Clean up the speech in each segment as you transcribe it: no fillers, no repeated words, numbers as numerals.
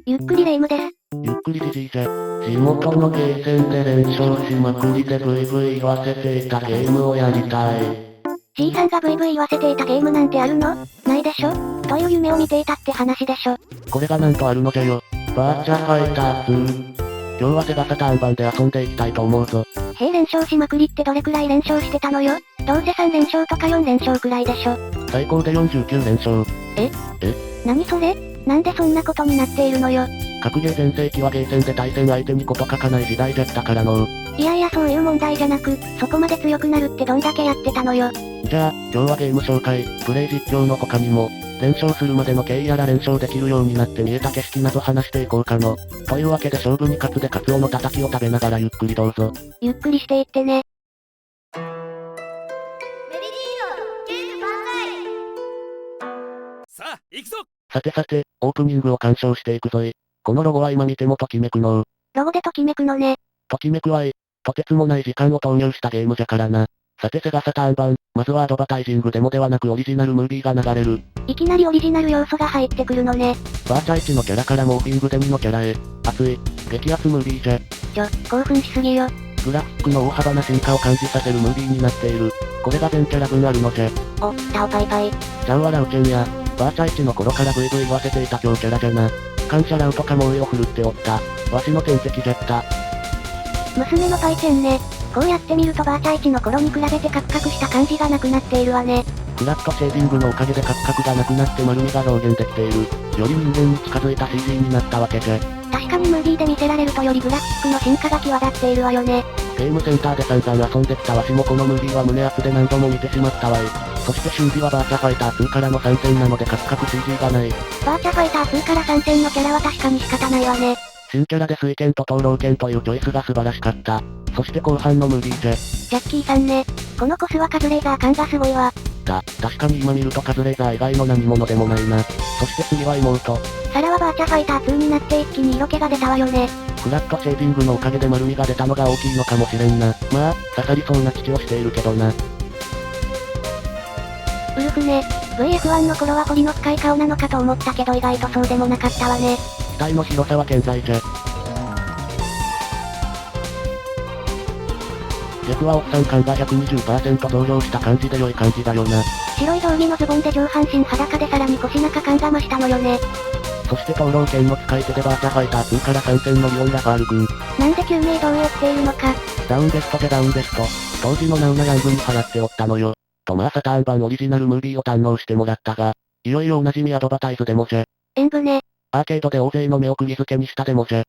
ゆっくりレ夢ムです。ゆっくりじじいじゃ。地元のゲーセンで連勝しまくりでブイブイ言わせていたゲームをやりたい。G さんがブイブイ言わせていたゲームなんてあるの？ないでしょ？という夢を見ていたって話でしょ。これがなんとあるのじゃよ。バーチャファイター2。今日はセガサターン版で遊んでいきたいと思うぞ。連勝しまくりってどれくらい連勝してたのよ？どうせ3連勝とか4連勝くらいでしょ。最高で49連勝。何それ？なんでそんなことになっているのよ。格ゲー全盛期はゲーセンで対戦相手にこと書かない時代じゃったからのいやいやそういう問題じゃなく、そこまで強くなるってどんだけやってたのよ。じゃあ、今日はゲーム紹介、プレイ実況の他にも、連勝するまでの経緯やら連勝できるようになって見えた景色など話していこうかの。というわけで勝負に勝つでカツオのたたきを食べながらゆっくりどうぞ。ゆっくりしていってね。メリディーノゲーム万歳。さあ、行くぞ。さてさて、オープニングを鑑賞していくぞい。このロゴは今見てもときめくのう。ロゴでときめくのね。ときめくわい。とてつもない時間を投入したゲームじゃからな。さてセガサターン版、まずはアドバタイジングデモではなくオリジナルムービーが流れる。いきなりオリジナル要素が入ってくるのね。バーチャ1のキャラからモーフィングデミのキャラへ。熱い、激アツムービーじゃ。興奮しすぎよ。グラフィックの大幅な進化を感じさせるムービーになっている。これが全キャラ分あるのじゃ。タオパイパイ。ジャンワラウチェンや、バーチャ1の頃からブイブイ言わせていた強キャラじゃな。感謝ラウとか猛威を振るっておった。わしの天敵じゃった。娘のパイチェンね。こうやって見るとバーチャ1の頃に比べてカクカクした感じがなくなっているわね。フラットシェーディングのおかげでカクカクがなくなって丸みが表現できている。より人間に近づいた CG になったわけじゃ。確かにムービーで見せられるとよりグラフィックの進化が際立っているわよね。ゲームセンターで散々遊んできたわしもこのムービーは胸熱で何度も見てしまったわい。そして終尾はバーチャファイター2からの参戦なのでカクカク CG がない。バーチャファイター2から参戦のキャラは確かに仕方ないわね。新キャラで水剣と灯籠剣というチョイスが素晴らしかった。そして後半のムービーじゃ。ジャッキーさんね。このコスはカズレーザー感がすごいわ。確かに今見るとカズレーザー以外の何者でもないな。そして次は妹。サラはバーチャファイター2になって一気に色気が出たわよね。フラットシェーディングのおかげで丸みが出たのが大きいのかもしれんな。まあ、刺さりそうな父をしているけどな。ウルフね。VF1 の頃は彫りの深い顔なのかと思ったけど意外とそうでもなかったわね。機体の広さは健在じゃ。ジェフはおっさん感が 120% 増量した感じで良い感じだよな。白い道着のズボンで上半身裸でさらに腰中感が増したのよね。そして灯籠剣の使い手でバーチャファイター2から参戦のリオン・ラファール軍。なんで救命胴を追っているのか。ダウンベストでダウンベスト。当時のナウナヤングに流行っておったのよ。とまあサターン版オリジナルムービーを堪能してもらったが、いよいよおなじみアドバタイズデモじゃ。演舞ね。アーケードで大勢の目を釘付けにしたデモじゃ。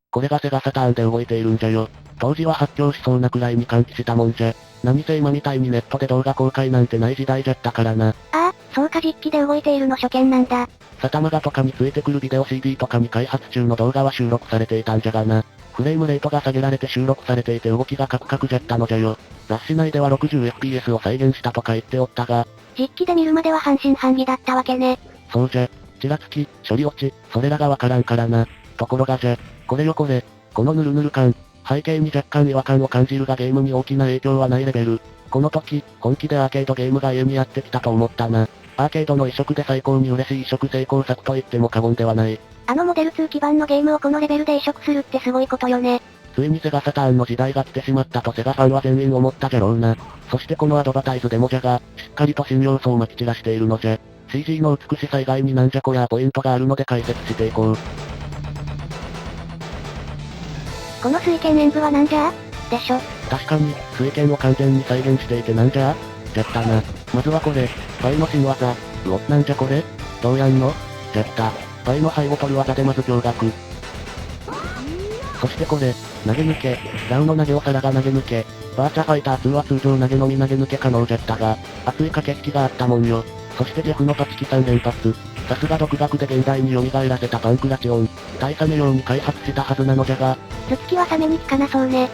これがセガサターンで動いているんじゃよ。当時は発狂しそうなくらいに歓喜したもんじゃ。何せ今みたいにネットで動画公開なんてない時代じゃったからな。そうか実機で動いているの初見なんだ。サタマガとかについてくるビデオ CD とかに開発中の動画は収録されていたんじゃがな。フレームレートが下げられて収録されていて動きがカクカクじゃったのじゃよ。雑誌内では 60fps を再現したとか言っておったが、実機で見るまでは半信半疑だったわけね。そうじゃ。ちらつき、処理落ち、それらがわからんからな。ところがじゃ。これよこれ。このヌルヌル感。背景に若干違和感を感じるがゲームに大きな影響はないレベル。この時、本気でアーケードゲームが家にやってきたと思ったな。アーケードの移植で最高に嬉しい移植成功作と言っても過言ではない。モデル2基盤のゲームをこのレベルで移植するってすごいことよね。ついにセガサターンの時代が来てしまったとセガファンは全員思ったじゃろうな。そしてこのアドバタイズデモじゃが、しっかりと新要素を撒き散らしているのじゃ。CG の美しさ以外になんじゃこりゃポイントがあるので解説していこう。この水拳演武はなんじゃでしょ。確かに、水拳を完全に再現していてなんじゃじゃったな。まずはこれ、ファイの新技。うお、なんじゃこれどうやんのじゃった。ファイの背を取る技でまず驚愕。そしてこれ、投げ抜け。ラウの投げをサラが投げ抜け。バーチャファイター2は通常投げのみ投げ抜け可能じゃったが、熱い駆け引きがあったもんよ。そしてジェフのパチキ3連発。さすが独学で現代に蘇らせたパンクラチオン。大サメ用に開発したはずなのじゃが。頭突きはサメに効かなそうね。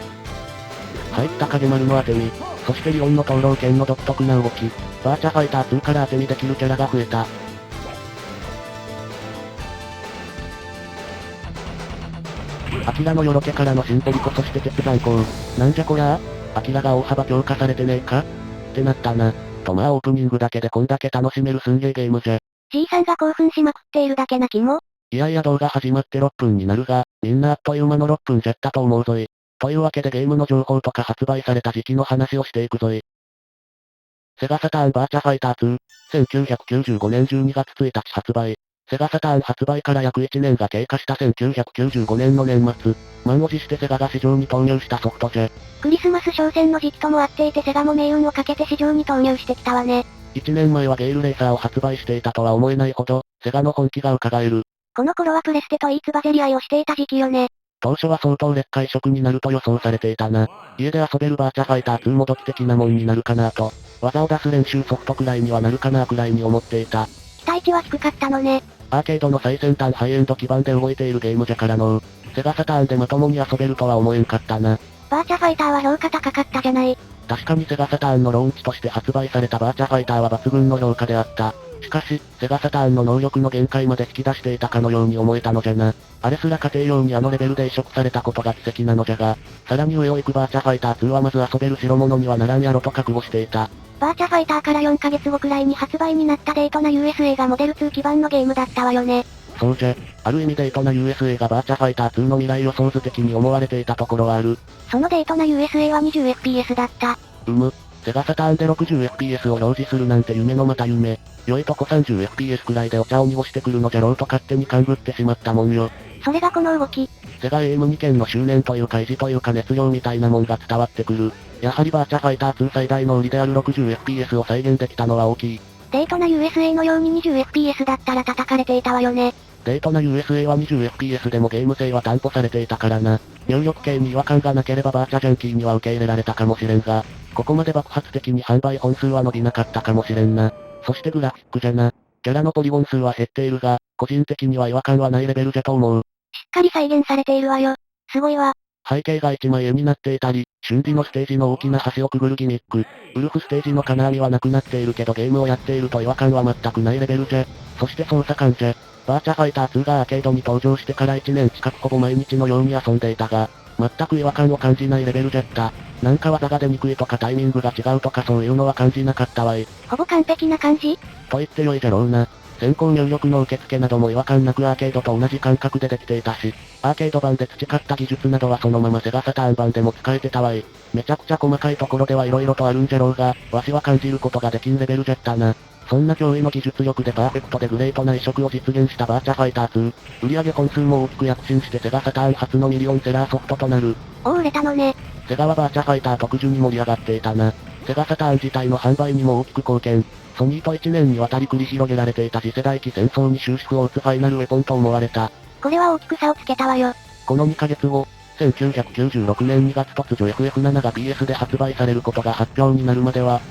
入った影丸の当て身。そしてリオンの灯籠剣の独特な動き。バーチャファイター2から当て身できるキャラが増えた。アキラのよろけからのシンポリコそして鉄山光。なんじゃこりゃアキラが大幅強化されてねえかってなったな。とまあオープニングだけでこんだけ楽しめるすんげえゲームじゃ。G さんが興奮しまくっているだけな気も。いやいや動画始まって6分になるが、みんなあっという間の6分じゃったと思うぞい。というわけでゲームの情報とか発売された時期の話をしていくぞい。セガサターンバーチャファイター2、1995年12月1日発売。セガサターン発売から約1年が経過した1995年の年末、満を持してセガが市場に投入したソフトじゃ。クリスマス商戦の時期とも合っていてセガも命運をかけて市場に投入してきたわね。1年前はゲイルレーサーを発売していたとは思えないほど、セガの本気が伺える。この頃はプレステとイーツバゼリ愛をしていた時期よね。当初は相当劣化移植になると予想されていたな。家で遊べるバーチャファイター2もドキ的なもんになるかなと。技を出す練習ソフトくらいにはなるかなくらいに思っていた。期待値は低かったのね。アーケードの最先端ハイエンド基盤で動いているゲームじゃからのセガサターンでまともに遊べるとは思えんかったな。バーチャファイターは評価高かったじゃない。確かにセガサターンのローンチとして発売されたバーチャファイターは抜群の評価であった。しかし、セガサターンの能力の限界まで引き出していたかのように思えたのじゃな。あれすら家庭用にあのレベルで移植されたことが奇跡なのじゃが、さらに上を行くバーチャファイター2はまず遊べる代物にはならんやろと覚悟していた。バーチャファイターから4ヶ月後くらいに発売になったデートナ USA がモデル2基盤のゲームだったわよね。そうじゃ。ある意味デートナ USA がバーチャファイター2の未来予想図的に思われていたところはある。そのデートナ USA は 20fps だった。セガサターンで 60fps を表示するなんて夢のまた夢。良いとこ 30fps くらいでお茶を濁してくるのじゃろうと勝手に勘ぐってしまったもんよ。それがこの動き。セガ AM2 件の執念というか意地というか熱量みたいなもんが伝わってくる。やはりバーチャファイター2最大の売りである 60fps を再現できたのは大きい。デートナ USA のように 20fps だったら叩かれていたわよね。デートナ USA は 20fps でもゲーム性は担保されていたからな。入力系に違和感がなければバーチャジャンキーには受け入れられたかもしれんが、ここまで爆発的に販売本数は伸びなかったかもしれんな。そしてグラフィックじゃな。キャラのポリゴン数は減っているが、個人的には違和感はないレベルじゃと思う。しっかり再現されているわよ。すごいわ。背景が一枚絵になっていたり、瞬時のステージの大きな橋をくぐるギミック。ウルフステージの金網はなくなっているけどゲームをやっていると違和感は全くないレベルじゃ。そして操作感じゃ。バーチャファイター2がアーケードに登場してから1年近くほぼ毎日のように遊んでいたが、全く違和感を感じないレベルじゃった。なんか技が出にくいとかタイミングが違うとかそういうのは感じなかったわい。ほぼ完璧な感じと言ってよいじゃろうな。先行入力の受付なども違和感なくアーケードと同じ感覚でできていたし、アーケード版で培った技術などはそのままセガサターン版でも使えてたわい。めちゃくちゃ細かいところでは色々とあるんじゃろうが、わしは感じることができんレベルじゃったな。そんな驚異の技術力でパーフェクトでグレートな移植を実現したバーチャファイター2。売上本数も大きく躍進してセガサターン初のミリオンセラーソフトとなる。売れたのね。セガはバーチャファイター特需に盛り上がっていたな。セガサターン自体の販売にも大きく貢献。ソニーと1年にわたり繰り広げられていた次世代機戦争に終止符を打つファイナルウェポンと思われた。これは大きく差をつけたわよ。この2ヶ月後、1996年2月突如 FF7 が PS で発売されることが発表になるまでは、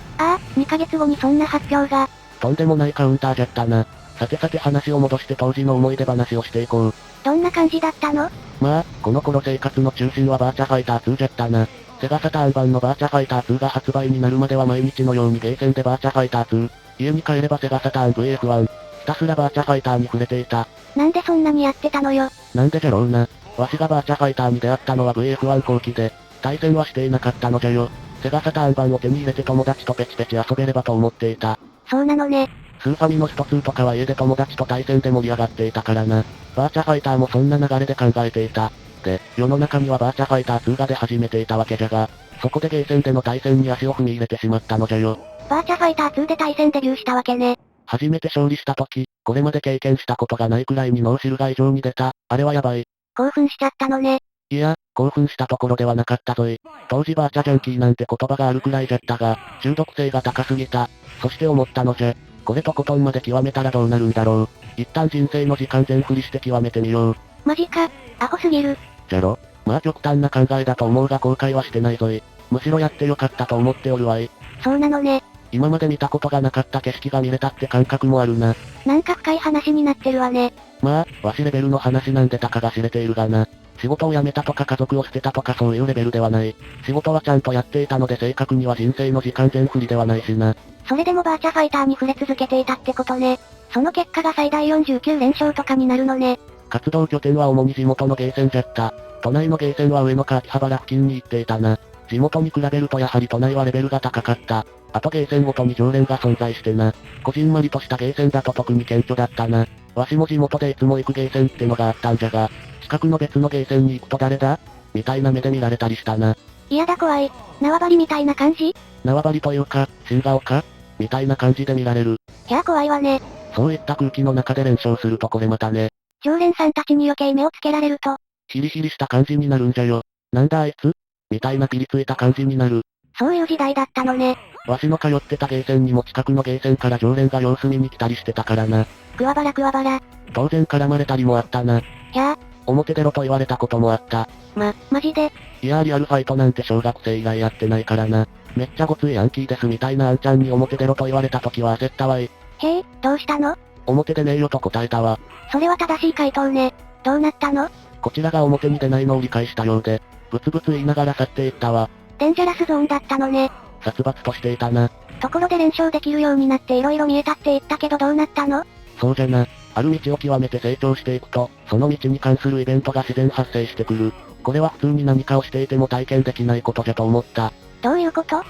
2ヶ月後にそんな発表が。とんでもないカウンターじゃったな。さてさて話を戻して当時の思い出話をしていこう。どんな感じだったの？まあ、この頃生活の中心はバーチャファイター2じゃったな。セガサターン版のバーチャファイター2が発売になるまでは毎日のようにゲーセンでバーチャファイター2。家に帰ればセガサターン VF1。ひたすらバーチャファイターに触れていた。なんでそんなにやってたのよ。なんでじゃろうな。わしがバーチャファイターに出会ったのは VF1 後期で、対戦はしていなかったのじゃよ。セガサターン版を手に入れて友達とペチペチ遊べればと思っていた。そうなのね。スーファミのスト2とかは家で友達と対戦で盛り上がっていたからな。バーチャファイターもそんな流れで考えていた。で、世の中にはバーチャファイター2が出始めていたわけじゃが、そこでゲーセンでの対戦に足を踏み入れてしまったのじゃよ。バーチャファイター2で対戦デビューしたわけね。初めて勝利した時、これまで経験したことがないくらいに脳汁が異常に出た。あれはやばい。興奮しちゃったのね。いや、興奮したところではなかったぞい。当時バーチャジャンキーなんて言葉があるくらいじゃったが、中毒性が高すぎた。そして思ったのじゃ。これとことんまで極めたらどうなるんだろう。一旦人生の時間全振りして極めてみよう。マジか、アホすぎる。じゃろ。まあ極端な考えだと思うが後悔はしてないぞい。むしろやってよかったと思っておるわい。そうなのね。今まで見たことがなかった景色が見れたって感覚もあるな。なんか深い話になってるわね。まあ、わしレベルの話なんでたかが知れているがな。仕事を辞めたとか家族を捨てたとかそういうレベルではない。仕事はちゃんとやっていたので正確には人生の時間全振りではないしな。それでもバーチャファイターに触れ続けていたってことね。その結果が最大49連勝とかになるのね。活動拠点は主に地元のゲーセンじゃった。都内のゲーセンは上野か秋葉原付近に行っていたな。地元に比べるとやはり都内はレベルが高かった。あとゲーセンごとに常連が存在してな。こじんまりとしたゲーセンだと特に顕著だったな。わしも地元でいつも行くゲーセンってのがあったんじゃが、近くの別のゲーセンに行くと誰だみたいな目で見られたりしたな。嫌だ怖い。縄張りみたいな感じ？縄張りというか、新顔かみたいな感じで見られる。いや怖いわね。そういった空気の中で連勝するとこれまたね。常連さんたちに余計目をつけられると、ヒリヒリした感じになるんじゃよ。なんだあいつみたいなピリついた感じになる。そういう時代だったのね。わしの通ってたゲーセンにも近くのゲーセンから常連が様子見に来たりしてたからな。桑原桑原。当然絡まれたりもあったな。や表出ろと言われたこともあった。マジで。いやーリアルファイトなんて小学生以来やってないからな。めっちゃごついヤンキーですみたいなあんちゃんに表出ろと言われた時は焦ったわい。へえ、どうしたの？表でねえよと答えたわ。それは正しい回答ね。どうなったの？こちらが表に出ないのを理解したようで、ブツブツ言いながら去っていったわ。デンジャラスゾーンだったのね。殺伐としていたな。ところで連勝できるようになって色々見えたって言ったけどどうなったの？そうじゃな。ある道を極めて成長していくと、その道に関するイベントが自然発生してくる。これは普通に何かをしていても体験できないことじゃと思った。どういうこと？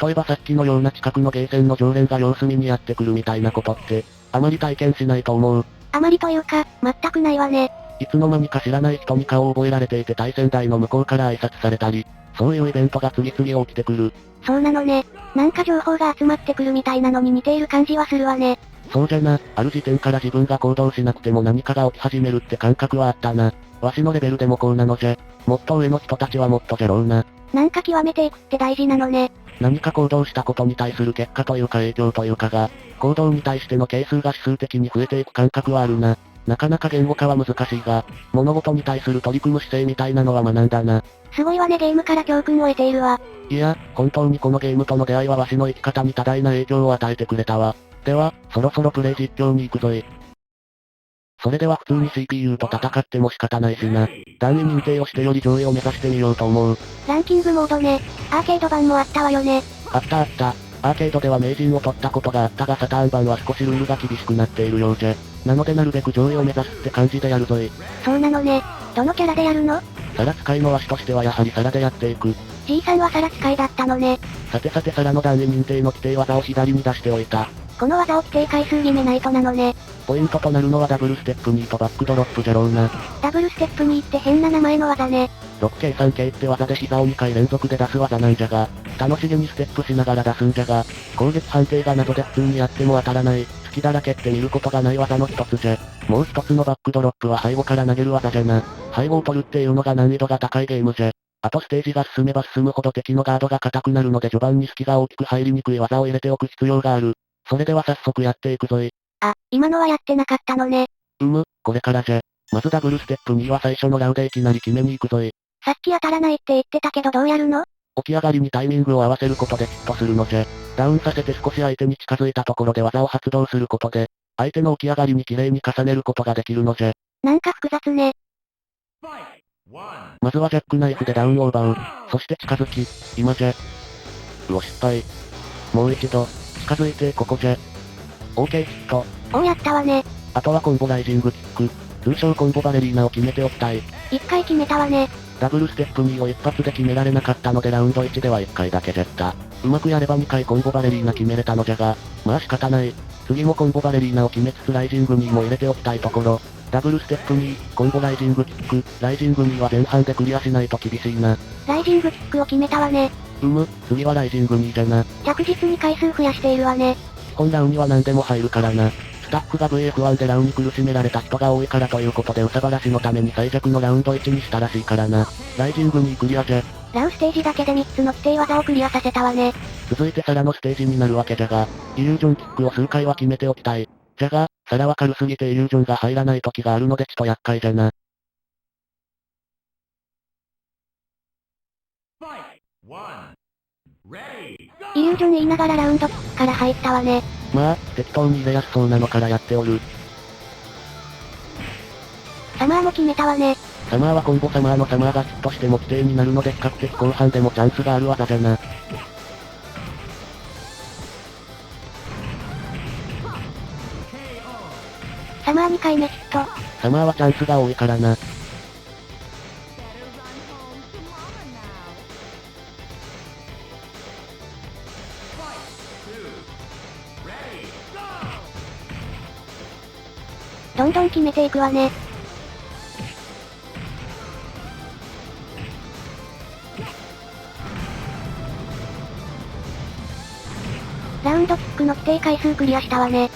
例えばさっきのような近くのゲーセンの常連が様子見にやってくるみたいなことって、あまり体験しないと思う。あまりというか、全くないわね。いつの間にか知らない人に顔を覚えられていて対戦台の向こうから挨拶されたり、そういうイベントが次々起きてくる。そうなのね。なんか情報が集まってくるみたいなのに似ている感じはするわね。そうじゃな、ある時点から自分が行動しなくても何かが起き始めるって感覚はあったな。わしのレベルでもこうなのじゃ。もっと上の人たちはもっとじゃろうな。なんか極めていくって大事なのね。何か行動したことに対する結果というか影響というかが、行動に対しての係数が指数的に増えていく感覚はあるな。なかなか言語化は難しいが、物事に対する取り組む姿勢みたいなのは学んだな。すごいわねゲームから教訓を得ているわ。いや、本当にこのゲームとの出会いはわしの生き方に多大な影響を与えてくれたわ。では、そろそろプレイ実況に行くぞい。それでは普通に CPU と戦っても仕方ないしな。段位認定をしてより上位を目指してみようと思う。ランキングモードね。アーケード版もあったわよね。あったあった。アーケードでは名人を取ったことがあったがサターン版は少しルールが厳しくなっているようじゃ。なのでなるべく上位を目指すって感じでやるぞい。そうなのね。どのキャラでやるの？サラ使いのわしとしてはやはりサラでやっていく。G さんはサラ使いだったのね。さてサラの段位認定の規定技を左に出しておいた。この技を規定回数決めないとなのね。ポイントとなるのはダブルステップ2とバックドロップじゃろうな。ダブルステップ2って変な名前の技ね。6計3計って技で膝を2回連続で出す技なんじゃが、楽しげにステップしながら出すんじゃが、攻撃判定が謎で普通にやっても当たらない、隙だらけって見ることがない技の一つじゃ。もう一つのバックドロップは背後から投げる技じゃな。背後を取るっていうのが難易度が高いゲームじゃ。あとステージが進めば進むほど敵のガードが硬くなるので序盤に隙が大きく入りにくい技を入れておく必要がある。それでは早速やっていくぞい。あ、今のはやってなかったのね。これからじゃ。まずダブルステップ2は最初のラウでいきなり決めに行くぞい。さっき当たらないって言ってたけどどうやるの？起き上がりにタイミングを合わせることでヒットするのじゃ。ダウンさせて少し相手に近づいたところで技を発動することで、相手の起き上がりに綺麗に重ねることができるのじゃ。なんか複雑ね。まずはジャックナイフでダウンを奪う。そして近づき、今じゃ。失敗。もう一度、近づいてここじゃ。OK ヒット。やったわね。あとはコンボライジングキック。通称コンボバレリーナを決めておきたい。一回決めたわね。ダブルステップ2を一発で決められなかったのでラウンド1では1回だけじゃった。うまくやれば2回コンボバレリーナ決めれたのじゃが、まあ仕方ない。次もコンボバレリーナを決めつつライジング2も入れておきたいところ。ダブルステップ2、コンボライジングキック、ライジング2は前半でクリアしないと厳しいな。ライジングキックを決めたわね。次はライジング2じゃな。着実に回数増やしているわね。基本ラウには何でも入るからな。スタッフが VF1 でラウに苦しめられた人が多いからということで憂さ晴らしのために最弱のラウンド1にしたらしいからな。ライジングにクリアじゃ。ラウステージだけで3つの規定技をクリアさせたわね。続いてサラのステージになるわけじゃが、イリュージョンキックを数回は決めておきたい。じゃが、サラは軽すぎてイリュージョンが入らない時があるのでちと厄介じゃな。イリュージョン言いながらラウンドキックから入ったわね。まあ、適当に入れやすそうなのからやっておる。サマーも決めたわね。サマーはコンボサマーのサマーがヒットしても規定になるので比較的後半でもチャンスがある技じゃな。サマー2回目ヒット。サマーはチャンスが多いからな。どんどん決めていくわね。ラウンドキックの規定回数クリアしたわね。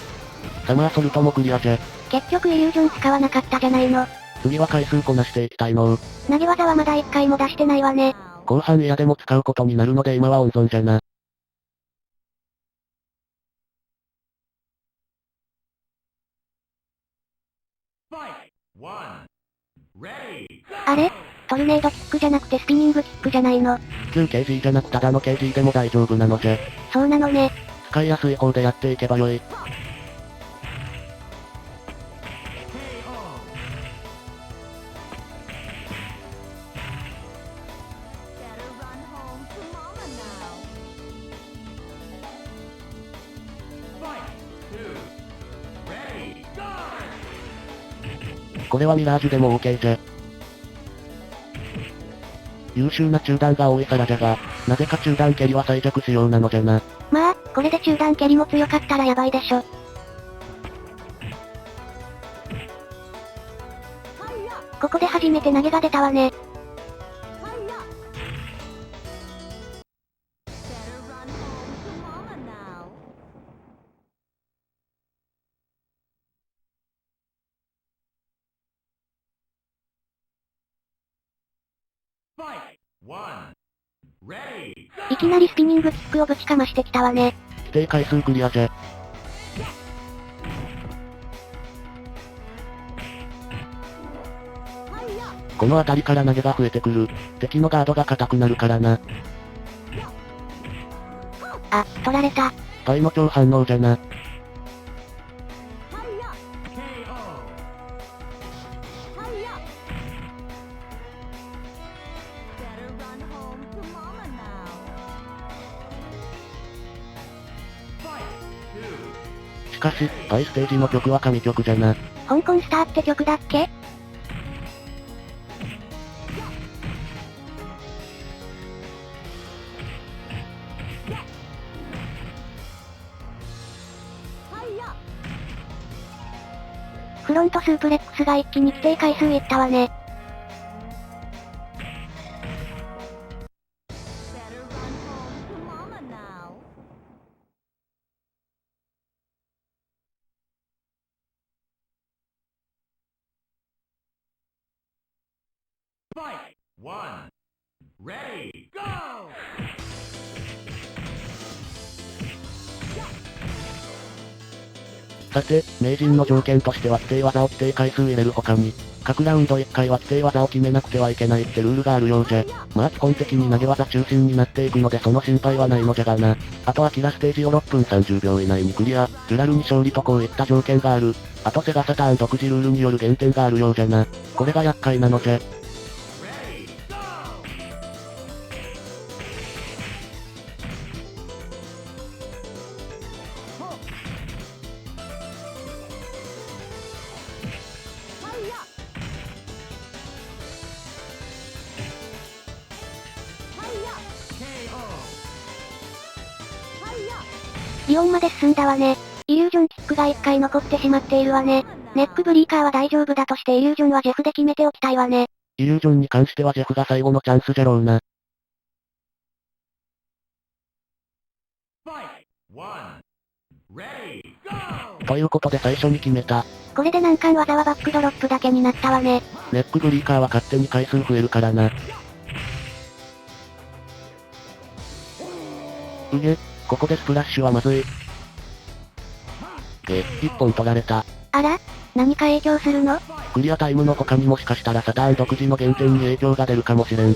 サマーソルトもクリアじゃ。結局イリュージョン使わなかったじゃないの。次は回数こなしていきたいの。投げ技はまだ1回も出してないわね。後半嫌でも使うことになるので今は温存じゃな。あれトルネードキックじゃなくてスピニングキックじゃないの。旧 KG じゃなくただの KG でも大丈夫なのじゃ。そうなのね。使いやすい方でやっていけばよい。これはミラージュでも OK じゃ。優秀な中段が多いからじゃが、なぜか中段蹴りは最弱仕様なのじゃな。まあ、これで中段蹴りも強かったらやばいでしょ。ここで初めて投げが出たわね。いきなりスピニングキックをぶちかましてきたわね。規定回数クリアじゃ。この辺りから投げが増えてくる。敵のガードが硬くなるからな。あ、取られた。パイの超反応じゃな。しかし、パイステージの曲は神曲じゃな。香港スターって曲だっけ？フロントスープレックスが一気に規定回数いったわね。さて、名人の条件としては規定技を規定回数入れる他に、各ラウンド1回は規定技を決めなくてはいけないってルールがあるようじゃ。まあ基本的に投げ技中心になっていくのでその心配はないのじゃがな。あとはキラステージを6分30秒以内にクリア、ジュラルに勝利とこういった条件がある。あとセガサターン独自ルールによる減点があるようじゃな。これが厄介なのじゃ。イオンまで進んだわね。イリュージョンキックが1回残ってしまっているわね。ネックブリーカーは大丈夫だとしてイリュージョンはジェフで決めておきたいわね。イリュージョンに関してはジェフが最後のチャンスじゃろうな。ということで最初に決めた。これで難関技はバックドロップだけになったわね。ネックブリーカーは勝手に回数増えるからな。うげ、ここでスプラッシュはまずい。一本取られた。あら？何か影響するの？クリアタイムの他にもしかしたらサターン独自の減点に影響が出るかもしれん。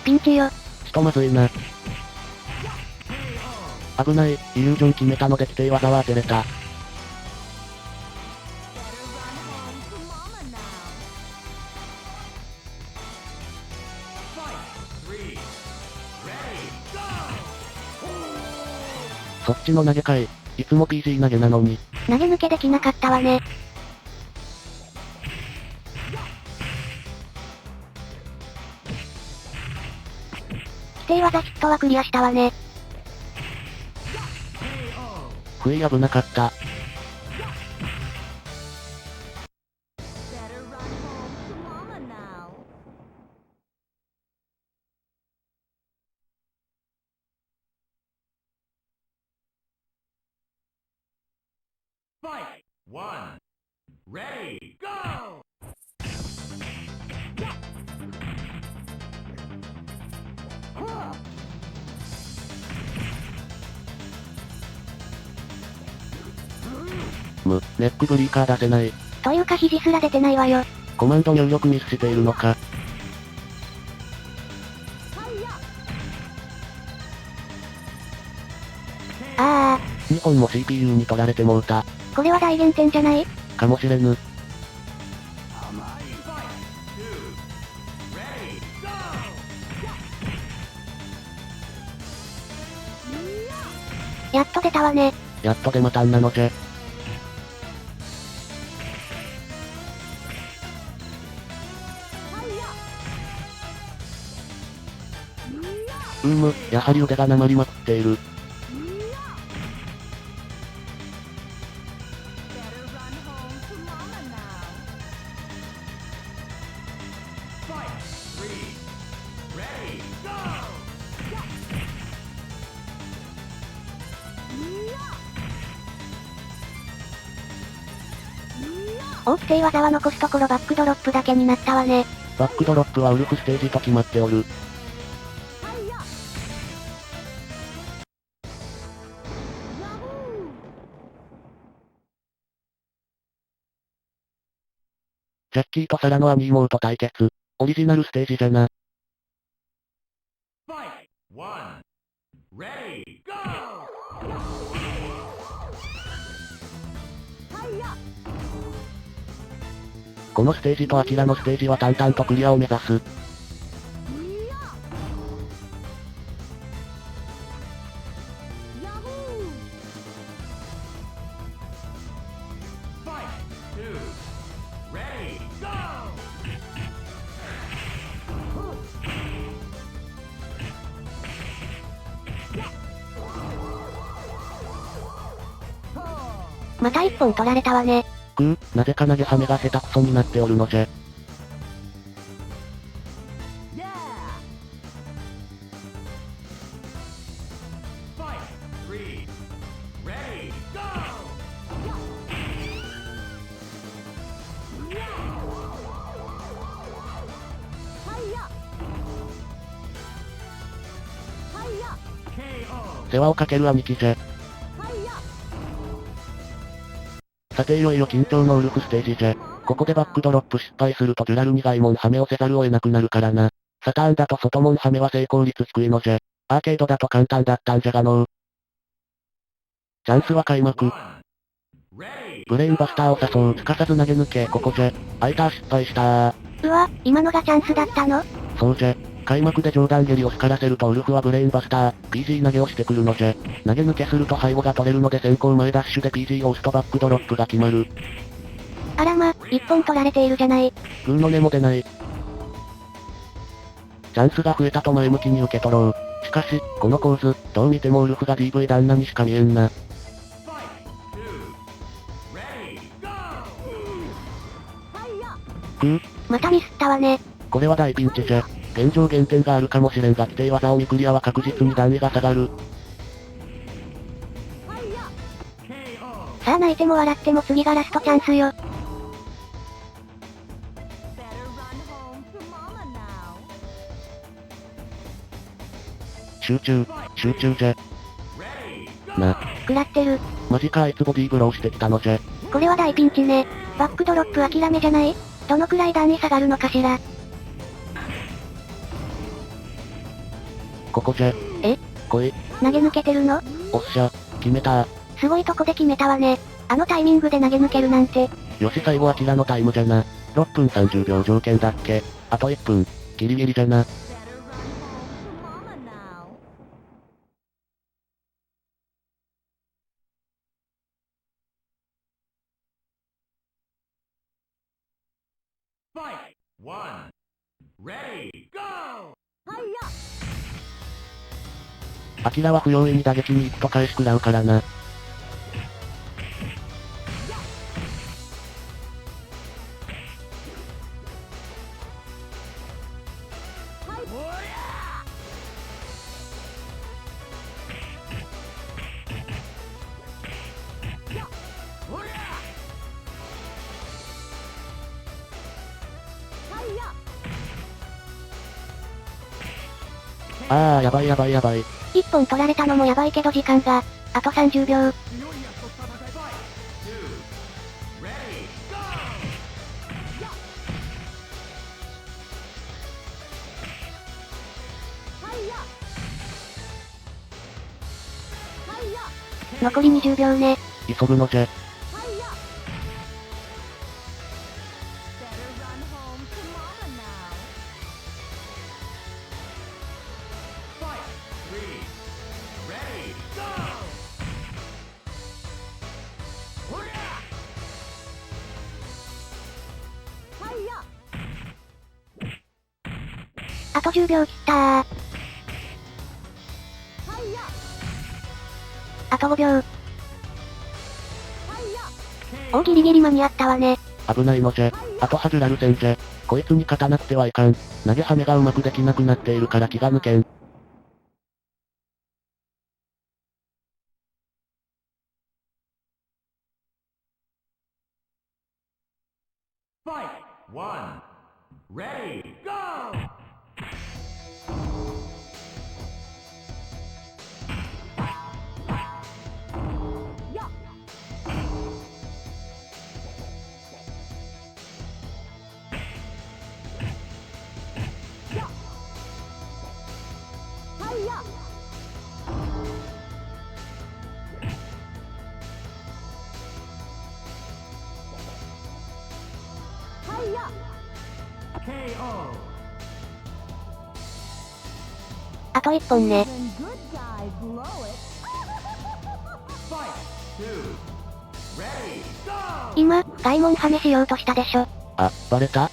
ピンチよ。ひとまずいな。危ない、イリュージョン決めたので規定技は当てれた。そっちの投げかい。いつも PG 投げなのに。投げ抜けできなかったわね。規定技ヒットはクリアしたわね。不意危なかった。Fight! One. Ready, go! ネックブリーカー出せない。というか肘すら出てないわよ。コマンド入力ミスしているのか。ああ。 2本も CPU に取られてもうた。これは大減点じゃない？かもしれぬ。やっと出たわね。やっと出またんなのじゃ。やはり腕がなまりまくっている。規定技は残すところバックドロップだけになったわね。バックドロップはウルフステージと決まっておる。ジャッキーとサラの兄妹対決。オリジナルステージじゃな。Fight! One. Ready, go! このステージとアキラのステージは淡々とクリアを目指す。また一本取られたわね。なぜか投げはめが下手くそになっておるのじゃ。世話をかける兄貴じゃ。さていよいよ緊張のウルフステージじゃ。ここでバックドロップ失敗するとデュラルに外門ハメをせざるを得なくなるからな。サターンだと外門ハメは成功率低いのじゃ。アーケードだと簡単だったんじゃがのう。チャンスは開幕。ブレインバスターを誘う。すかさず投げ抜け。ここじゃ。アイター失敗したー。うわ、今のがチャンスだったの？そうじゃ。開幕で上段蹴りを光らせるとウルフはブレインバスター、PG 投げをしてくるのじゃ。投げ抜けすると背後が取れるので先行前ダッシュで PG を押すとバックドロップが決まる。あらま、一本取られているじゃない。グーの根も出ない。チャンスが増えたと前向きに受け取ろう。しかし、この構図、どう見てもウルフが DV 旦那にしか見えんな。またミスったわね。これは大ピンチじゃ。現状減点があるかもしれんが規定技を見クリアは確実に段位が下がる。さあ泣いても笑っても次がラストチャンスよ。集中じゃ。食らってる。マジかあいつボディーブローしてきたのじゃ。これは大ピンチね。バックドロップ諦めじゃない？どのくらい段位下がるのかしら。ここじゃ。え？来い。投げ抜けてるの？おっしゃ、決めた。すごいとこで決めたわね。あのタイミングで投げ抜けるなんて。よし最後はキラのタイムじゃな。6分30秒条件だっけ。あと1分。ギリギリじゃな。アキラは不用意に打撃に行くと返し食らうからな。やばい。一本取られたのもやばいけど時間が、あと30秒。残り20秒ね。急ぐのじゃ。あと10秒切ったー。あと5秒。お、ギリギリ間に合ったわね。危ないのじゃ。あとはずらるせんじゃ。こいつに勝たなくてはいかん。投げはめがうまくできなくなっているから気が抜けん。あと1本ね。今、外門はめしようとしたでしょ。あ、バレた？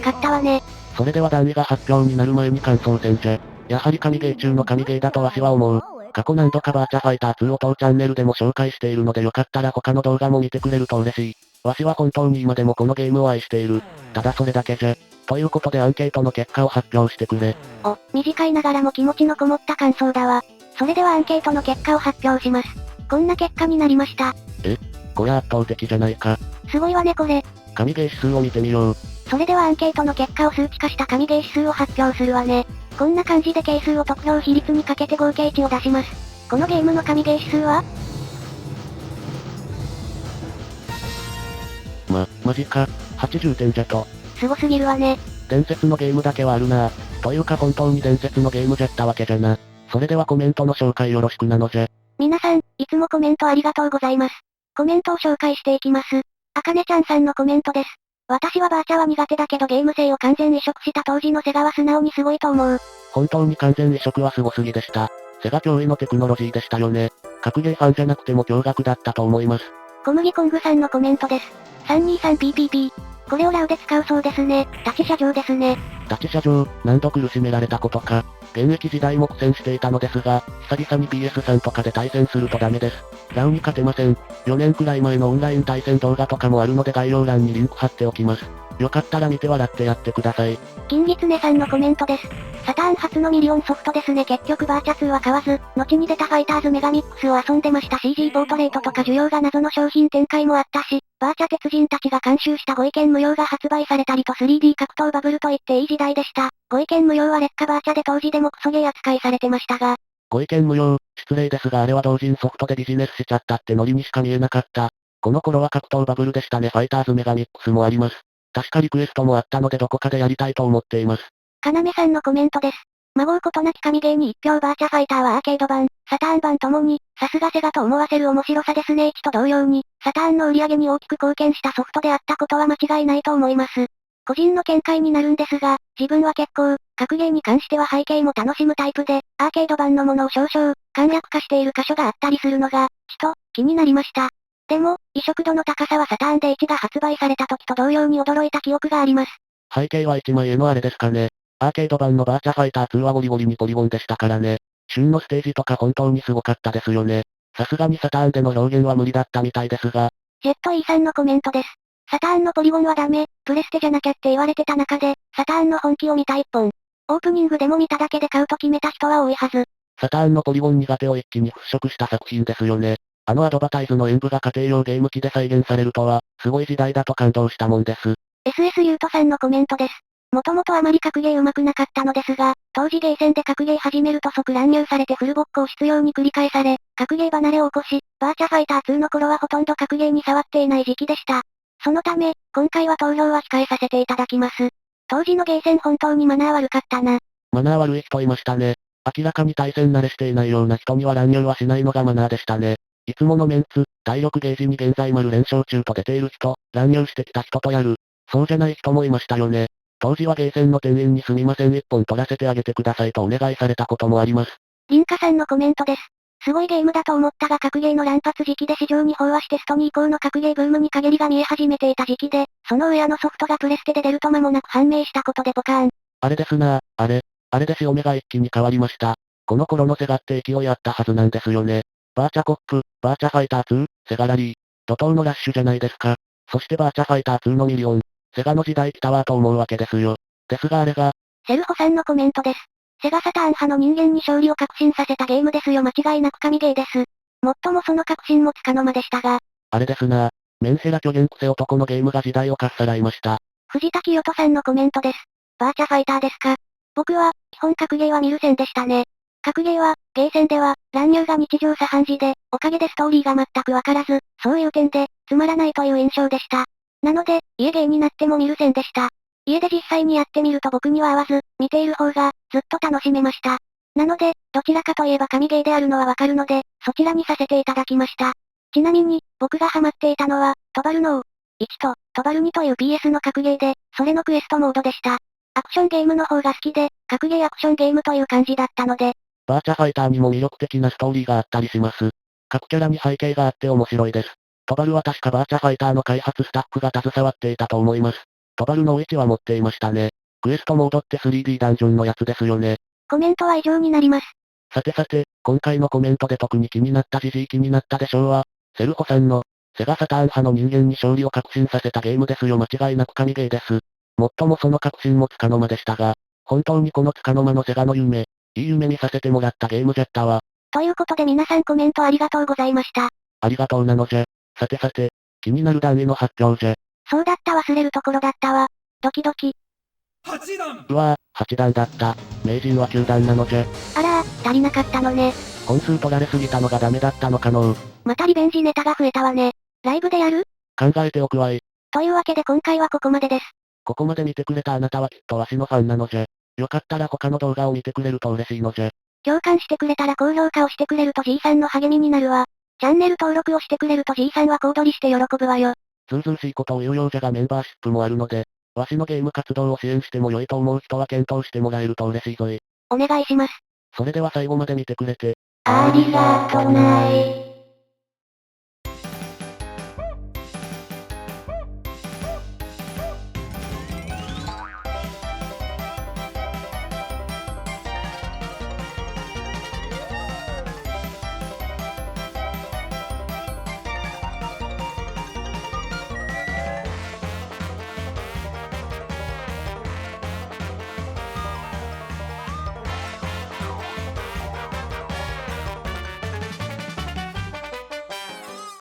勝ったわね。それでは段位が発表になる前に感想戦じゃ。やはり神ゲー中の神ゲーだとわしは思う。過去何度かバーチャファイター2を当チャンネルでも紹介しているのでよかったら他の動画も見てくれると嬉しい。わしは本当に今でもこのゲームを愛している。ただそれだけじゃ。ということでアンケートの結果を発表してくれ。お、短いながらも気持ちのこもった感想だわ。それではアンケートの結果を発表します。こんな結果になりました。こりゃ圧倒的じゃないか。すごいわねこれ。神ゲー指数を見てみよう。それではアンケートの結果を数値化した神ゲー指数を発表するわね。こんな感じで係数を得票比率にかけて合計値を出します。このゲームの神ゲー指数はマジか。80点じゃと。すごすぎるわね。伝説のゲームだけはあるな。というか本当に伝説のゲームじゃったわけじゃな。それではコメントの紹介よろしくなのじゃ。皆さん、いつもコメントありがとうございます。コメントを紹介していきます。あかねちゃんさんのコメントです。私はバーチャは苦手だけどゲーム性を完全移植した当時のセガは素直にすごいと思う。本当に完全移植はすごすぎでした。セガ驚異のテクノロジーでしたよね。格ゲーファンじゃなくても驚愕だったと思います。小麦コングさんのコメントです。323PPP。これをラウで使うそうですね。立ち車上ですね。立ち車上、何度苦しめられたことか。現役時代も苦戦していたのですが、久々に PS3 とかで対戦するとダメです。ラウに勝てません。4年くらい前のオンライン対戦動画とかもあるので概要欄にリンク貼っておきます。よかったら見て笑ってやってください。金狐さんのコメントです。サターン初のミリオンソフトですね。結局バーチャ2は買わず、後に出たファイターズメガミックスを遊んでました。CG ポートレートとか需要が謎の商品展開もあったし、バーチャ鉄人たちが監修したご意見無料が発売されたりと 3D 格闘バブルと言っていい時代でした。ご意見無料は劣化バーチャで当時でもクソゲー扱いされてましたが。ご意見無料、失礼ですがあれは同人ソフトでビジネスしちゃったってノリにしか見えなかった。この頃は格闘バブルでしたね。ファイターズメガミックスもあります。確かリクエストもあったのでどこかでやりたいと思っています。かなめさんのコメントです。孫うことなき神ゲーに1票バーチャファイターはアーケード版、サターン版ともに、さすがセガと思わせる面白さですね。1と同様に、サターンの売り上げに大きく貢献したソフトであったことは間違いないと思います。個人の見解になるんですが、自分は結構、格ゲーに関しては背景も楽しむタイプで、アーケード版のものを少々、簡略化している箇所があったりするのが、気になりました。でも、移植度の高さはサターンで1が発売された時と同様に驚いた記憶があります。背景は1枚絵のあれですかね。アーケード版のバーチャファイター2はゴリゴリにポリゴンでしたからね。旬のステージとか本当にすごかったですよね。さすがにサターンでの表現は無理だったみたいですが。ジェット E さんのコメントです。サターンのポリゴンはダメ、プレステじゃなきゃって言われてた中で、サターンの本気を見た一本。オープニングでも見ただけで買うと決めた人は多いはず。サターンのポリゴン苦手を一気に払拭した作品ですよね。アドバタイズの演舞が家庭用ゲーム機で再現されるとは、すごい時代だと感動したもんです。SS ユートさんのコメントです。もともとあまり格ゲー上手くなかったのですが、当時ゲーセンで格ゲー始めると即乱入されてフルボッコを執拗に繰り返され、格ゲー離れを起こし、バーチャファイター2の頃はほとんど格ゲーに触っていない時期でした。そのため、今回は投票は控えさせていただきます。当時のゲーセン本当にマナー悪かったな。マナー悪い人いましたね。明らかに対戦慣れしていないような人には乱入はしないのがマナーでしたね。いつものメンツ、体力ゲージに現在丸連勝中と出ている人、乱入してきた人とやる。そうじゃない人もいましたよね。当時はゲーセンの店員にすみません一本取らせてあげてくださいとお願いされたこともあります。リンカさんのコメントです。すごいゲームだと思ったが格ゲーの乱発時期で市場に飽和してスト2以降の格ゲーブームに陰りが見え始めていた時期で、その上のソフトがプレステで出ると間もなく判明したことでポカーン。あれですなあれで潮目が一気に変わりました。この頃のセガって勢いあったはずなんですよね。バーチャコップ、バーチャファイター2、セガラリー、怒涛のラッシュじゃないですか。そしてバーチャファイター2のミリオン、セガの時代来たわと思うわけですよ。ですがあれが、セルホさんのコメントです。セガサターン派の人間に勝利を確信させたゲームですよ。間違いなく神ゲーです。もっともその確信もつかの間でしたが。あれですなメンヘラ虚言癖男のゲームが時代をかっさらいました。藤田清人さんのコメントです。バーチャファイターですか？僕は、基本格ゲーは見る線でしたね。格ゲーは、ゲーセンでは、乱入が日常茶飯事で、おかげでストーリーが全くわからず、そういう点で、つまらないという印象でした。なので、家ゲーになっても見る線でした。家で実際にやってみると僕には合わず、見ている方が、ずっと楽しめました。なので、どちらかといえば神ゲーであるのはわかるので、そちらにさせていただきました。ちなみに、僕がハマっていたのは、トバルノー1と、トバル2という PS の格ゲーで、それのクエストモードでした。アクションゲームの方が好きで、格ゲーアクションゲームという感じだったので。バーチャファイターにも魅力的なストーリーがあったりします。各キャラに背景があって面白いです。トバルは確かバーチャファイターの開発スタッフが携わっていたと思います。トバルの1は持っていましたね。クエストモードって 3D ダンジョンのやつですよね。コメントは以上になります。さて、今回のコメントで特に気になった気になったでしょうは、セルホさんの、セガサターン派の人間に勝利を確信させたゲームですよ。間違いなく神ゲーです。もっともその確信もつかの間でしたが、本当にこのつかの間のセガの夢、いい夢見させてもらったゲームじゃったわ。ということで皆さんコメントありがとうございました。ありがとうなのじゃ。さて、気になる段位の発表じゃ。そうだった忘れるところだったわ。ドキドキ。8段。うわぁ、8段だった。名人は9段なのじゃ。あら足りなかったのね。本数取られすぎたのがダメだったのかのう。またリベンジネタが増えたわね。ライブでやる？考えておくわい。というわけで今回はここまでです。ここまで見てくれたあなたはきっとわしのファンなのじゃ。よかったら他の動画を見てくれると嬉しいのじゃ。共感してくれたら高評価をしてくれると G さんの励みになるわ。チャンネル登録をしてくれると G さんは小躍りして喜ぶわよ。ずうずうしいことを言うようじゃがメンバーシップもあるので、わしのゲーム活動を支援しても良いと思う人は検討してもらえると嬉しいぞい。お願いします。それでは最後まで見てくれて、ありがとない。